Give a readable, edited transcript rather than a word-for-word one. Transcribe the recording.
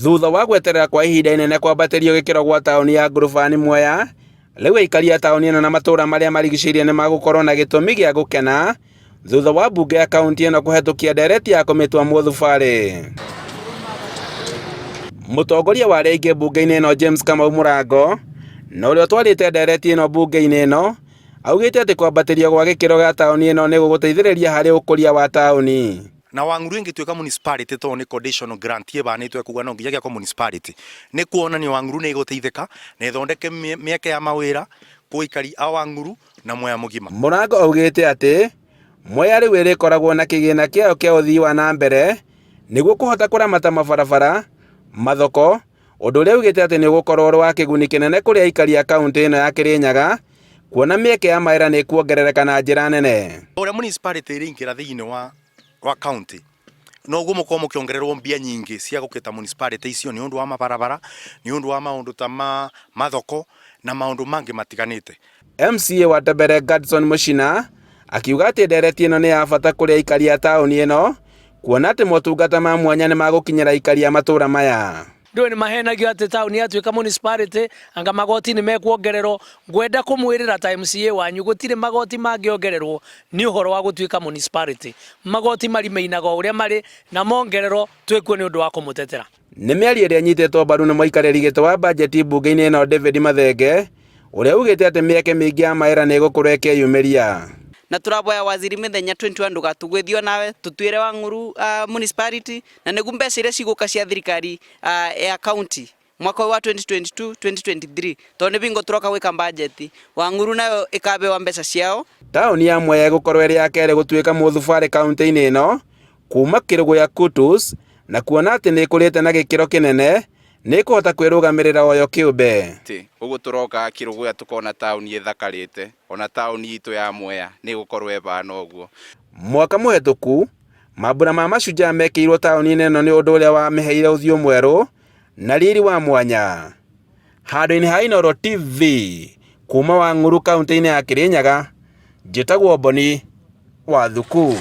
Thutha wa gweterera kwa ihinda inene kwambatĩrio gĩkĩro gwa taũni ya ngurubani Mwea, rĩu aikari a taũni ĩno na matũũra marĩa marigicĩirie nĩ magũkorwo na gĩtũmi gĩa gũkena thutha wa mbunge ya kaũntĩ ĩno kũhetũkia ndereti ya kũmĩtua mũthubarĩ. Mũtongoria wa arĩa aingĩ mbunge-inĩ ĩno James Kamau Mũrango, na ũrĩa ũtwarĩte ndereti ĩno mbunge-inĩ ĩno, augĩte atĩ kwambatĩrio gwa gĩkĩro gĩa taũni ĩno nĩ gũgũteithĩrĩria harĩ ũkũria wa taũni. Na Wanguru ingĩtuĩka municipality to nĩ conditional grant yebanĩtwo kuga no nginya gĩa municipality nĩ kuonania Wanguru nĩ ĩgũteithĩka na ĩthondeke mĩeke ya mawĩra kwĩ aikari a Wanguru na Mwea mũgima. Mũrango augĩte atĩ Mwea rĩu ĩrĩkoragwo na kĩgĩna kĩayo kĩa ũthii wa na mbere nĩguo kũhota kũramata mabarabara, mathoko, ũndũ ũrĩa augĩte atĩ nĩ ũgũkorwo ũrĩ wa kĩguni kĩnene kũrĩ aikari a kaũntĩ ĩno ya Kĩrĩnyaga, kuona mĩeke ya mawĩra nĩ kuongerereka na njĩra nene. Ũrĩa municipality ĩrĩingĩra thĩinĩ wa county no guo mũkorwo mũkĩongererwo mbia nyingĩ cia gũkĩta municipality icio nĩ ũndũ wa mabarabara, nĩ ũndũ wa maũndũ ta mathoko na maũndũ mangĩ matiganĩte. MCA wa Tembere Gadson Muchina akiuga atĩ ndereti ĩno nĩ ya bata kũrĩ aikari a taũni ĩno, kuona atĩ motungata ma mwanya nĩ magũkinyĩra aikari a matũũra maya. Ndũĩ nĩ mahenagio atĩ taũni yatuĩka municipality anga magoti nĩ mekuongererwo. Ngwenda kũmwĩrĩra ta MCA wanyu gũtirĩ magoti mangĩongererwo nĩ ũhoro wa gũtuĩka municipality. Magoti marimeinaga ũrĩa marĩ na mongererwo twĩkuo nĩ ũndũ wa kũmũtetera. Nĩ mĩario ĩrĩa nyitĩtwo mbaru nĩ mũikarĩri gĩtĩ wa bajeti mbunge-inĩ ĩno David Mathenge, ũrĩa ugĩte atĩ mĩeke mĩingĩ ya mawĩra nĩ ĩgũkorwo ĩkĩyumĩria. Na turaboya waziri mithenya 21 ndugatugwithio nawe tutuire Wanguru municipality na nĩguo mbeca iria cigũka cia thirikari ya county mwaka wa 2022 2023 to nĩ bingo turoka gwĩka budget Wanguru nayo ĩkabewa mbeca ciao. Taũni ya Mwea ĩgũkorwo ĩrĩ ya kerĩ gũtuĩka mũthubarĩ kaũntĩ-inĩ ĩno kuma kĩrũgũ ya Kutus, na kuona atĩ nĩ ĩkũrĩte na gĩkĩro kĩnene nĩ kũhota kwĩrũgamĩrĩra oyo kĩũmbe. Ũguo tũroka kĩrũgũ ya tukona taũni ĩthakarĩte, ona taũni itũ ya Mwea nĩ gũkorwo ebana ũguo. Mwaka mũhetũku mambura ma macunjaa mekĩirwo taũni-inĩ ĩno nĩ ũndũ ũrĩa wamĩheire ũthiũ mwerũ na riri wa mwanya. Handũ-inĩ ha Inooro TV kuma Wanguru kaũntĩ-inĩ ya Kĩrĩnyaga, njĩtagwo Boni Wathuku.